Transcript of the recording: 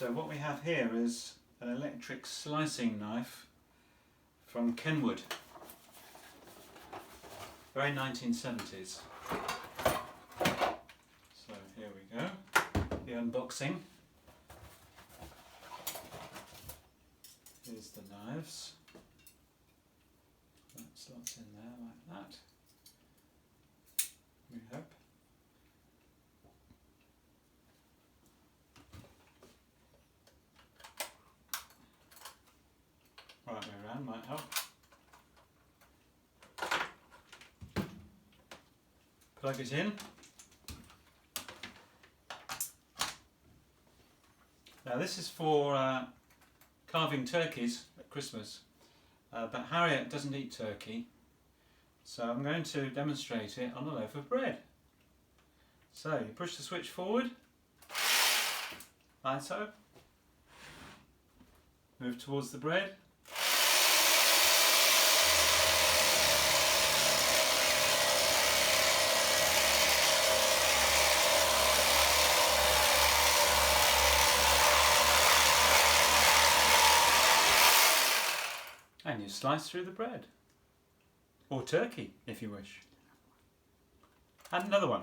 So what we have here is an electric slicing knife from Kenwood. Very 1970s. So here we go, the unboxing. Here's the knives. That slots in there like that. We hope. Right way around might help. Plug it in. Now this is for carving turkeys at Christmas, but Harriet doesn't eat turkey, so I'm going to demonstrate it on a loaf of bread. So you push the switch forward, like so, move towards the bread, and you slice through the bread, or turkey if you wish. And another one.